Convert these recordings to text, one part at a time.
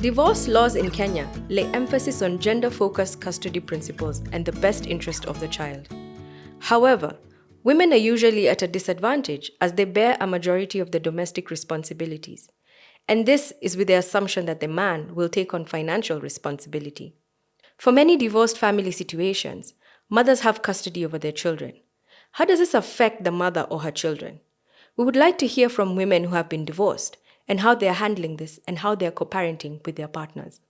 Divorce laws in Kenya lay emphasis on gender-focused custody principles and the best interest of the child. However, women are usually at a disadvantage as they bear a majority of the domestic responsibilities. And this is with the assumption that the man will take on financial responsibility. For many divorced family situations, mothers have custody over their children. How does this affect the mother or her children? We would like to hear from women who have been divorced and how they are handling this and how they are co-parenting with their partners.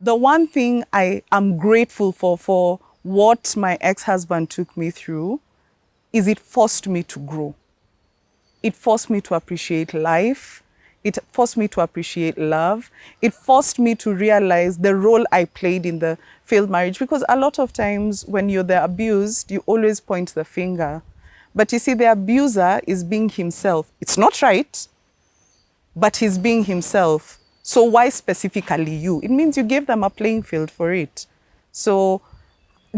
The one thing I am grateful for what my ex-husband took me through is it forced me to grow. It forced me to appreciate life. It forced me to appreciate love. It forced me to realize the role I played in the failed marriage, because a lot of times when you're the abused, you always point the finger. But you see, the abuser is being himself. It's not right, but he's being himself. So why specifically you? It means you gave them a playing field for it. So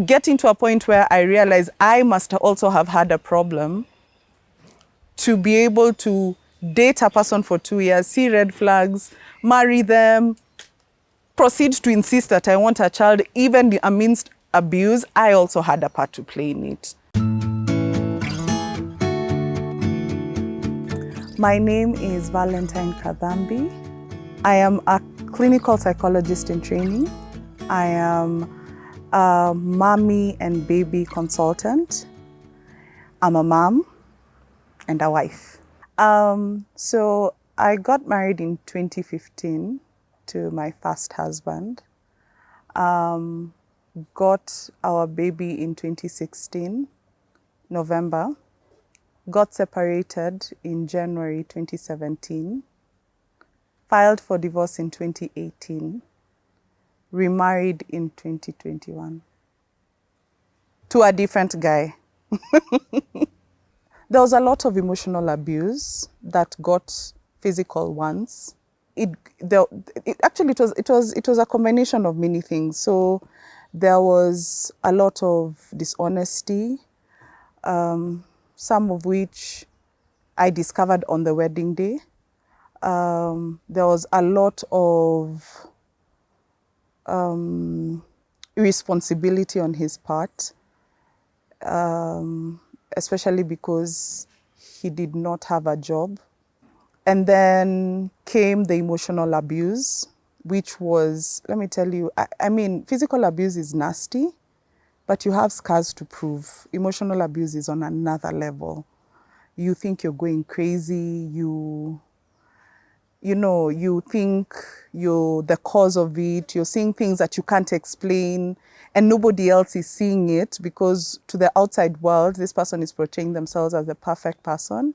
getting to a point where I realize I must also have had a problem to be able to date a person for 2 years, see red flags, marry them, proceed to insist that I want a child, even amidst abuse, I also had a part to play in it. My name is Valentine Kathambi. I am a clinical psychologist in training. I am a mommy and baby consultant. I'm a mom and a wife. So I got married in 2015 to my first husband. Got our baby in 2016, November. Got separated in January 2017. Filed for divorce in 2018. Remarried in 2021. To a different guy. There was a lot of emotional abuse that got physical once. It was a combination of many things. So there was a lot of dishonesty, some of which I discovered on the wedding day. There was a lot of irresponsibility on his part. Especially because he did not have a job. And then came the emotional abuse, which was, let me tell you, I mean, physical abuse is nasty, but you have scars to prove. Emotional abuse is on another level. You think you're going crazy, you think you're the cause of it, you're seeing things that you can't explain, and nobody else is seeing it because to the outside world, this person is portraying themselves as the perfect person.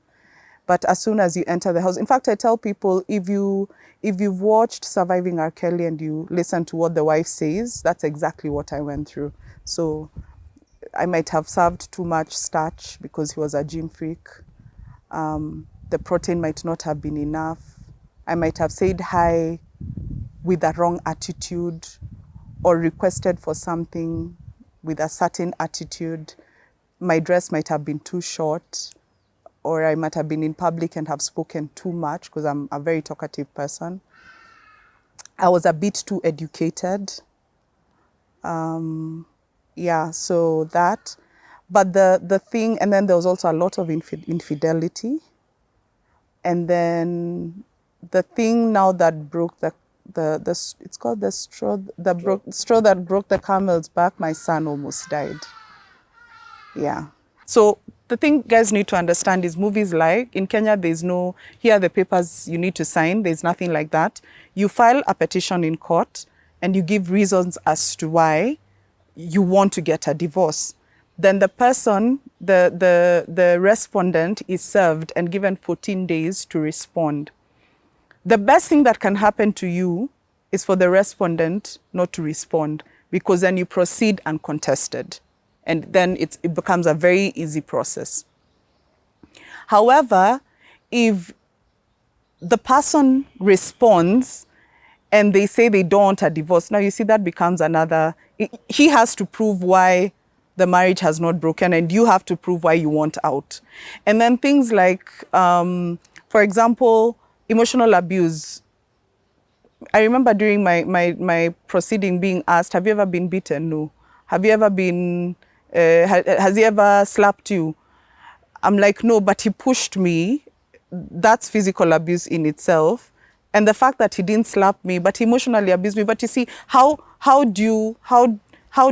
But as soon as you enter the house, in fact, I tell people, if you've watched Surviving R. Kelly and you listen to what the wife says, that's exactly what I went through. So I might have served too much starch because he was a gym freak. The protein might not have been enough. I might have said hi with the wrong attitude or requested for something with a certain attitude. My dress might have been too short, or I might have been in public and have spoken too much because I'm a very talkative person. I was a bit too educated. Yeah, so that. But the thing, and then there was also a lot of infidelity. And then the thing now that broke it's called the straw that broke the camel's back, my son almost died. Yeah. So the thing guys need to understand is movies like, in Kenya, there's no, here are the papers you need to sign. There's nothing like that. You file a petition in court and you give reasons as to why you want to get a divorce. Then the person, the respondent is served and given 14 days to respond. The best thing that can happen to you is for the respondent not to respond, because then you proceed uncontested. And then it becomes a very easy process. However, if the person responds and they say they don't want a divorce, now you see that becomes another, he has to prove why the marriage has not broken and you have to prove why you want out. And then things like, for example, emotional abuse. I remember during my proceeding being asked, have you ever been beaten? No. Have you ever been, has he ever slapped you? I'm like, no, but he pushed me. That's physical abuse in itself. And the fact that he didn't slap me, but he emotionally abused me. But you see, how do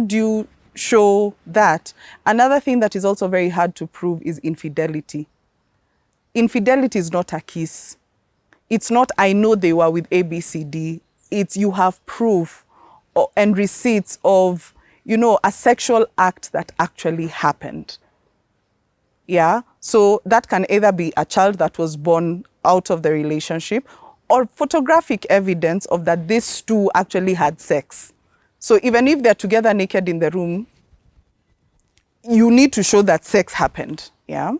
you show that? Another thing that is also very hard to prove is infidelity. Infidelity is not a kiss. It's not, I know they were with ABCD. It's you have proof and receipts of, you know, a sexual act that actually happened. Yeah, so that can either be a child that was born out of the relationship or photographic evidence of that these two actually had sex. So even if they're together naked in the room, you need to show that sex happened. Yeah.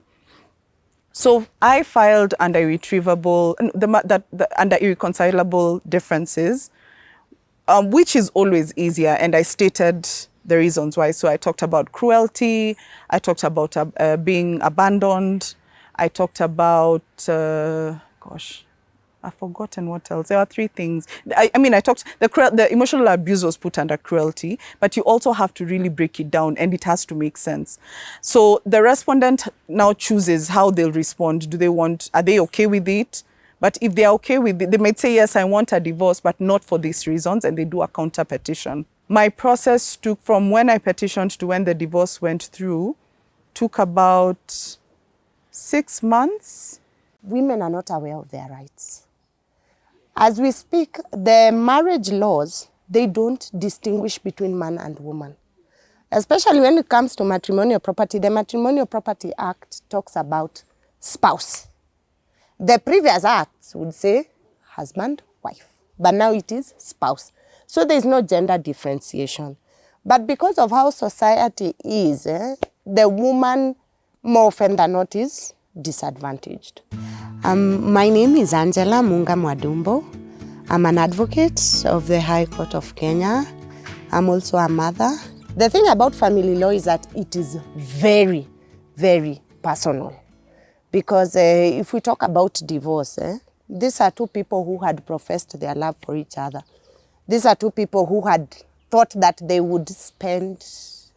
So I filed under under irreconcilable differences, which is always easier, and I stated the reasons why. So I talked about cruelty, I talked about being abandoned, I talked about, gosh, I've forgotten what else. There are three things. I mean, I talked, the emotional abuse was put under cruelty, but you also have to really break it down and it has to make sense. So the respondent now chooses how they'll respond. Are they okay with it? But if they're okay with it, they might say, yes, I want a divorce, but not for these reasons, and they do a counter petition. My process took, from when I petitioned to when the divorce went through, took about 6 months. Women are not aware of their rights. As we speak, the marriage laws, they don't distinguish between man and woman. Especially when it comes to matrimonial property, the Matrimonial Property Act talks about spouse. The previous acts would say husband, wife, but now it is spouse. So there is no gender differentiation. But because of how society is, the woman more often than not is disadvantaged. My name is Angela Munga Mwadumbo. I'm an advocate of the High Court of Kenya. I'm also a mother. The thing about family law is that it is very, very personal. Because if we talk about divorce, these are two people who had professed their love for each other. These are two people who had thought that they would spend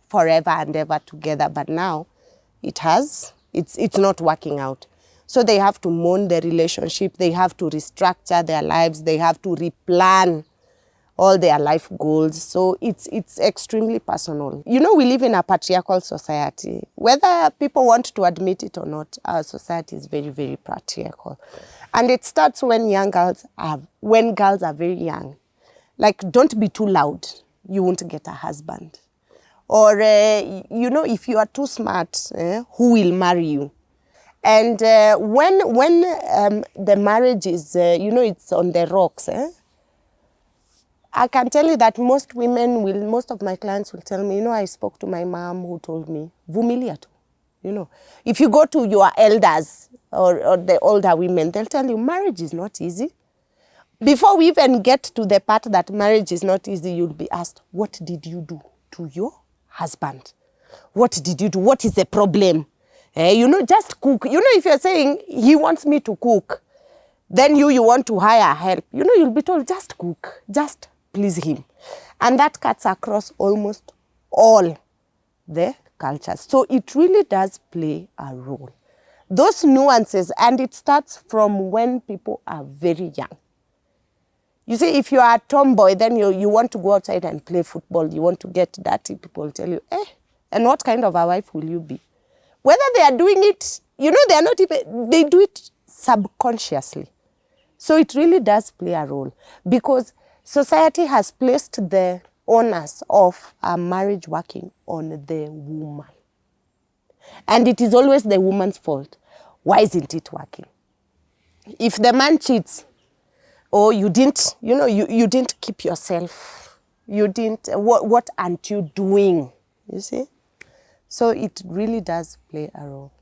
forever and ever together, but now it's not working out. So they have to mourn the relationship, they have to restructure their lives, they have to replan all their life goals. So it's extremely personal. You know, we live in a patriarchal society. Whether people want to admit it or not, our society is very, very patriarchal. And it starts when girls are very young. Like, don't be too loud, you won't get a husband. Or, you know, if you are too smart, who will marry you? And when the marriage is, you know, it's on the rocks, I can tell you that most of my clients will tell me, you know, I spoke to my mom who told me, vumilia tu. You know, if you go to your elders or the older women, they'll tell you marriage is not easy. Before we even get to the part that marriage is not easy, you'll be asked, what did you do to your husband? What did you do? What is the problem? You know, just cook. You know, if you're saying he wants me to cook, then you want to hire help, you know, you'll be told, just cook, just please him. And that cuts across almost all the cultures. So it really does play a role. Those nuances, and it starts from when people are very young. You see, if you are a tomboy, then you want to go outside and play football, you want to get dirty, people will tell you, and what kind of a wife will you be? Whether they are doing it, you know, they do it subconsciously. So it really does play a role, because society has placed the onus of a marriage working on the woman. And it is always the woman's fault. Why isn't it working? If the man cheats, or you didn't, you know, you didn't keep yourself, you didn't, what aren't you doing? You see? So it really does play a role.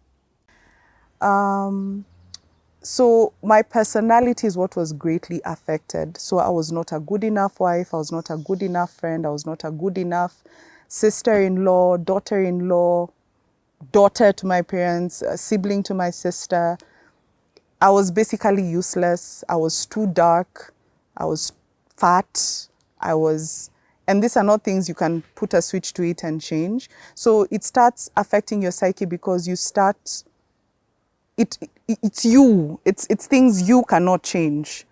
So my personality is what was greatly affected. So I was not a good enough wife, I was not a good enough friend, I was not a good enough sister-in-law, daughter-in-law, daughter to my parents, a sibling to my sister. I was basically useless. I was too dark. I was fat. And these are not things you can put a switch to it and change. So it starts affecting your psyche because you start, it's you, it's things you cannot change.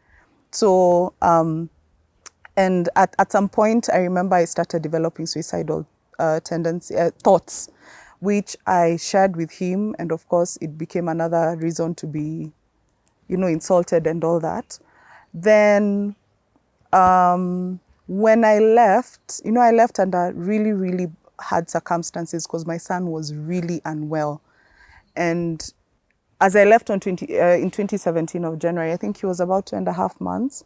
So, and at some point, I remember I started developing suicidal thoughts, which I shared with him. And of course, it became another reason to be, insulted and all that. Then when I left, I left under really, really hard circumstances because my son was really unwell. And as I left in 2017 of January, I think he was about 2.5 months.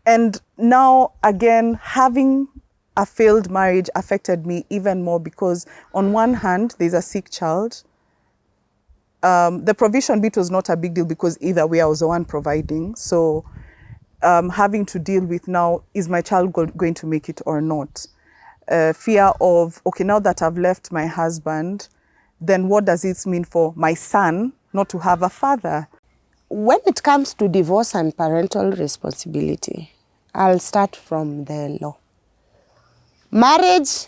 And now, again, having a failed marriage affected me even more because on one hand, there's a sick child. The provision bit was not a big deal because either way I was the one providing. So having to deal with now, is my child going to make it or not? Fear of, okay, now that I've left my husband, then what does it mean for my son not to have a father? When it comes to divorce and parental responsibility, I'll start from the law. Marriage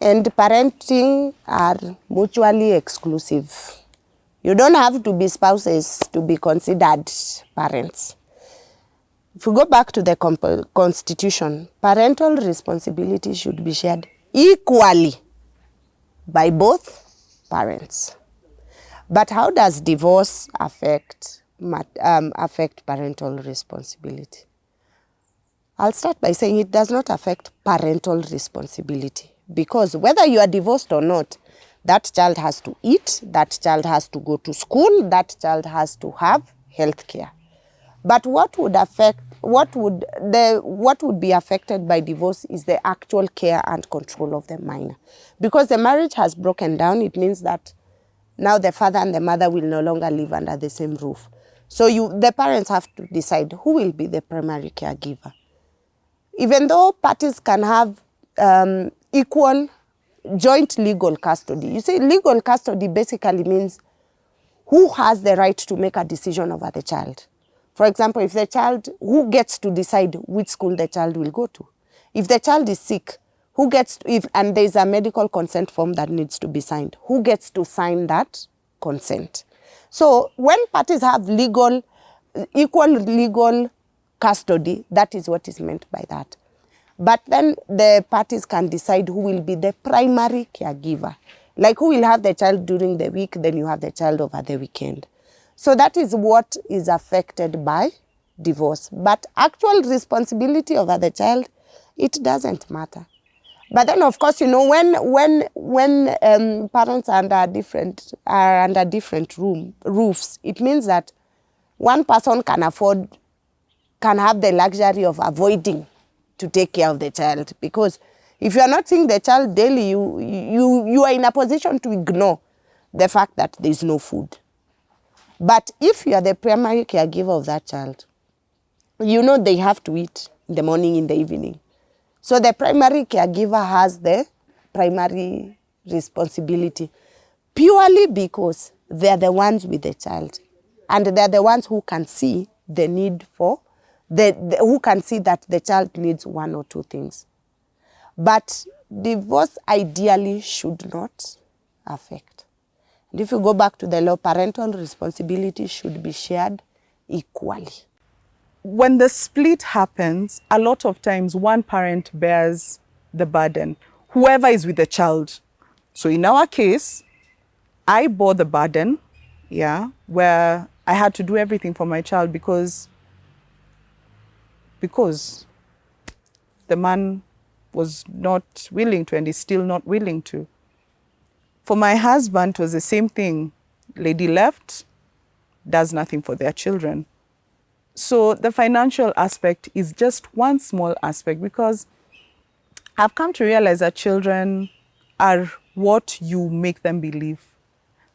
and parenting are mutually exclusive. You don't have to be spouses to be considered parents. If we go back to the Constitution, parental responsibility should be shared equally by both parents. But how does divorce affect parental responsibility? I'll start by saying it does not affect parental responsibility because whether you are divorced or not, that child has to eat, that child has to go to school, that child has to have health care. But what would be affected by divorce is the actual care and control of the minor. Because the marriage has broken down, it means that now the father and the mother will no longer live under the same roof. So the parents have to decide who will be the primary caregiver. Even though parties can have equal joint legal custody. You see, legal custody basically means who has the right to make a decision over the child. For example, if the child, who gets to decide which school the child will go to? If the child is sick, and there is a medical consent form that needs to be signed, who gets to sign that consent? So when parties have equal legal custody, that is what is meant by that. But then the parties can decide who will be the primary caregiver. Like who will have the child during the week, then you have the child over the weekend. So that is what is affected by divorce. But actual responsibility over the child, it doesn't matter. But then, of course, when parents are under different roofs, it means that one person can have the luxury of avoiding to take care of the child, because if you are not seeing the child daily, you are in a position to ignore the fact that there is no food. But if you are the primary caregiver of that child, they have to eat in the morning, in the evening. So the primary caregiver has the primary responsibility purely because they are the ones with the child. And they are the ones who can see the need for, who can see that the child needs one or two things. But divorce ideally should not affect. And if you go back to the law, parental responsibility should be shared equally. When the split happens, a lot of times one parent bears the burden, whoever is with the child. So in our case, I bore the burden, where I had to do everything for my child because the man was not willing to and is still not willing to. For my husband, it was the same thing. Lady left, does nothing for their children. So the financial aspect is just one small aspect, because I've come to realize that children are what you make them believe.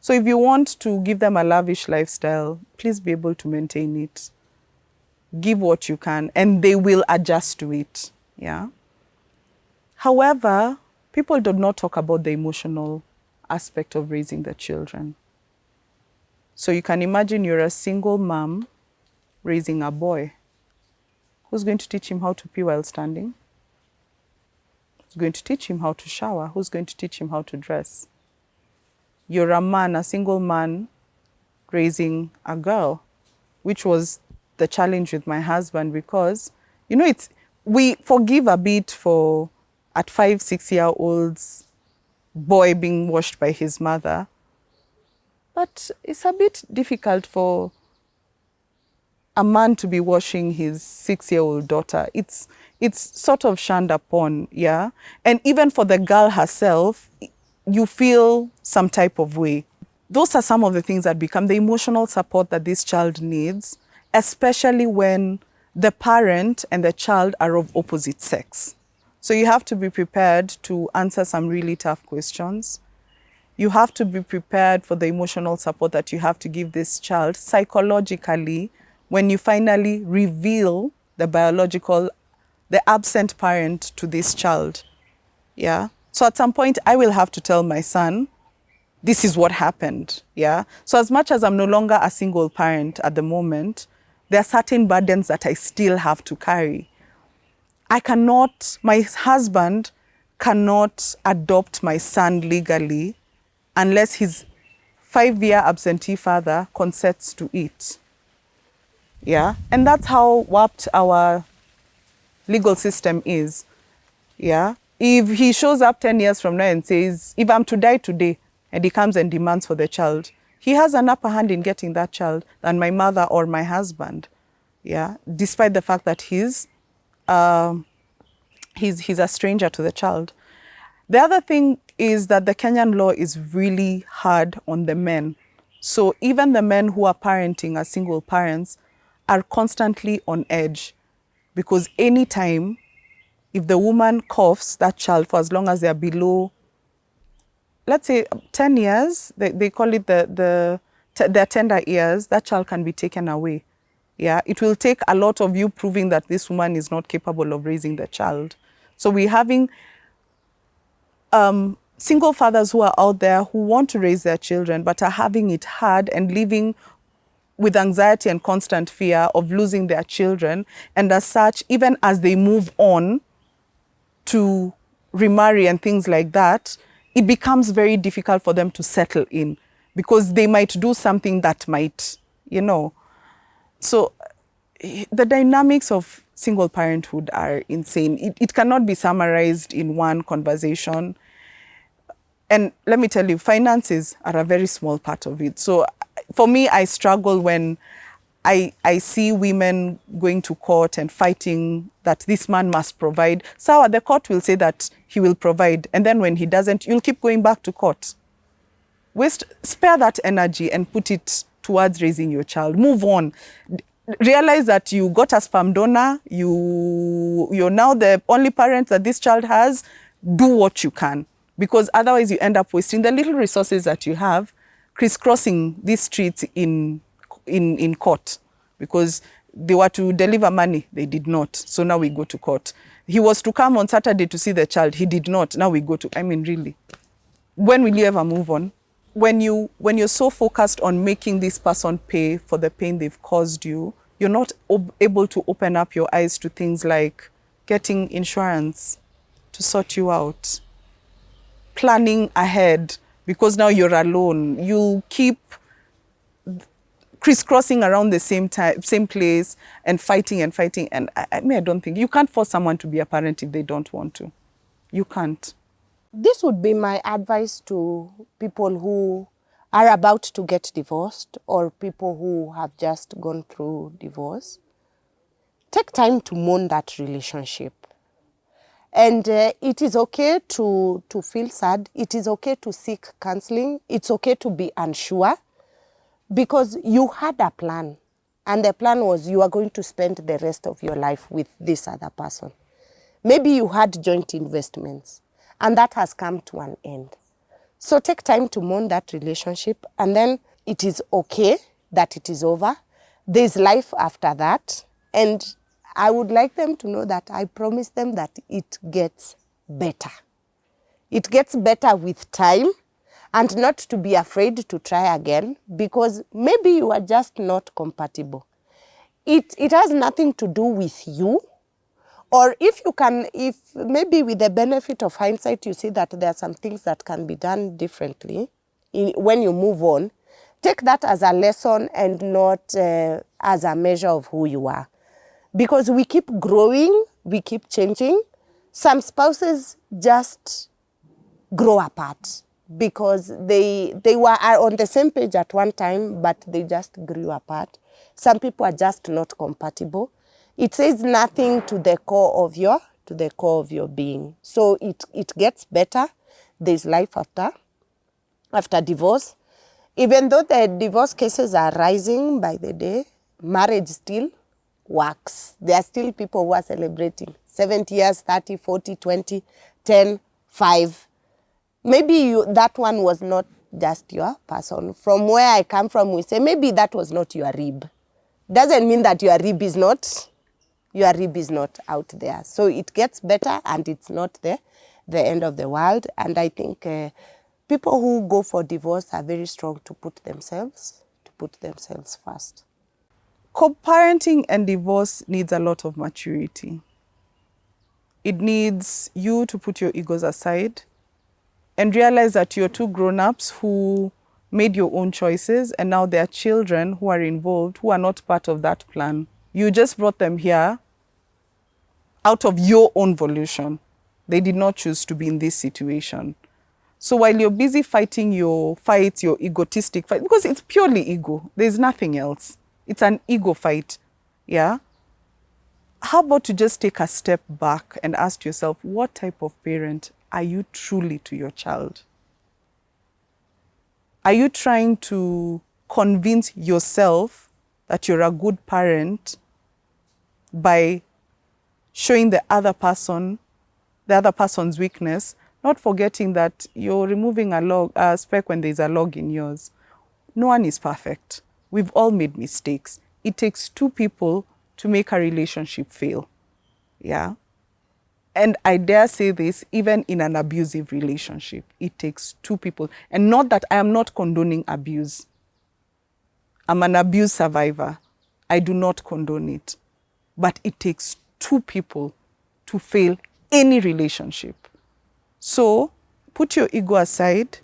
So if you want to give them a lavish lifestyle, please be able to maintain it. Give what you can, and they will adjust to it. However, people do not talk about the emotional aspect of raising the children. So you can imagine you're a single mom raising a boy. Who's going to teach him how to pee while standing? Who's going to teach him how to shower? Who's going to teach him how to dress? You're a man, a single man, raising a girl, which was the challenge with my husband because, we forgive a bit for at 5-6-year-olds boy being washed by his mother, but it's a bit difficult for a man to be washing his 6-year-old daughter. It's sort of shunned upon, yeah? And even for the girl herself, you feel some type of way. Those are some of the things that become the emotional support that this child needs, especially when the parent and the child are of opposite sex. So you have to be prepared to answer some really tough questions. You have to be prepared for the emotional support that you have to give this child psychologically when you finally reveal the absent parent to this child. Yeah. So at some point, I will have to tell my son, this is what happened. Yeah. So as much as I'm no longer a single parent at the moment, there are certain burdens that I still have to carry. My husband cannot adopt my son legally unless his 5-year absentee father consents to it. Yeah. And that's how warped our legal system is. Yeah. If he shows up 10 years from now and says, if I'm to die today, and he comes and demands for the child, he has an upper hand in getting that child than my mother or my husband. Yeah. Despite the fact that he's a stranger to the child. The other thing is that the Kenyan law is really hard on the men. So even the men who are parenting as single parents are constantly on edge because anytime, if the woman coughs that child for as long as they're below, let's say 10 years, they call it their tender years, that child can be taken away. Yeah, it will take a lot of you proving that this woman is not capable of raising the child. So we're having single fathers who are out there who want to raise their children but are having it hard and living with anxiety and constant fear of losing their children. And as such, even as they move on to remarry and things like that, it becomes very difficult for them to settle in because they might do something that might, So the dynamics of single parenthood are insane. It cannot be summarized in one conversation. And let me tell you, finances are a very small part of it. So for me, I struggle when I see women going to court and fighting that this man must provide. So the court will say that he will provide. And then when he doesn't, you'll keep going back to court. Spare that energy and put it towards raising your child. Move on. Realize that you got a sperm donor. You're now the only parent that this child has. Do what you can. Because otherwise you end up wasting the little resources that you have crisscrossing these streets in court because they were to deliver money. They did not. So now we go to court. He was to come on Saturday to see the child. He did not. Now we go to, really. When will you ever move on? When you're so focused on making this person pay for the pain they've caused you, you're not able to open up your eyes to things like getting insurance to sort you out, planning ahead, because now you're alone. You'll keep crisscrossing around the same place and fighting. And I don't think you can't force someone to be a parent if they don't want to. You can't. This would be my advice to people who are about to get divorced or people who have just gone through divorce. Take time to mourn that relationship. And it is okay to feel sad. It is okay to seek counseling. It's okay to be unsure because you had a plan. And the plan was you are going to spend the rest of your life with this other person. Maybe you had joint investments and that has come to an end. So take time to mourn that relationship and then it is okay that it is over. There's life after that. And I would like them to know that I promise them that it gets better. It gets better with time and not to be afraid to try again because maybe you are just not compatible. it has nothing to do with you. Or if maybe with the benefit of hindsight, you see that there are some things that can be done differently when you move on, take that as a lesson and not as a measure of who you are. Because we keep growing, we keep changing. Some spouses just grow apart because they are on the same page at one time, but they just grew apart. Some people are just not compatible. It says nothing to the core of your being. So it gets better. There's life after divorce. Even though the divorce cases are rising by the day, marriage still works. There are still people who are celebrating 70 years, 30, 40, 20, 10, 5. Maybe that one was not just your person. From where I come from, we say maybe that was not your rib. Doesn't mean that your rib is not out there. So it gets better and it's not the end of the world. And I think people who go for divorce are very strong to put themselves first. Co-parenting and divorce needs a lot of maturity. It needs you to put your egos aside and realize that you're two grown-ups who made your own choices, and now there are children who are involved who are not part of that plan. You just brought them here out of your own volition. They did not choose to be in this situation. So while you're busy fighting your fights, your egotistic fight, because it's purely ego, there's nothing else. It's an ego fight, yeah? How about to just take a step back and ask yourself, what type of parent are you truly to your child? Are you trying to convince yourself that you're a good parent by showing the other person's weakness, not forgetting that you're removing a speck when there's a log in yours? No one is perfect. We've all made mistakes. It takes two people to make a relationship fail, yeah? And I dare say this, even in an abusive relationship, it takes two people. And not that I am not condoning abuse. I'm an abuse survivor. I do not condone it. But it takes two people to fail any relationship. So put your ego aside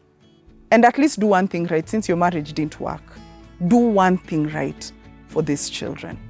and at least do one thing right. Since your marriage didn't work, do one thing right for these children.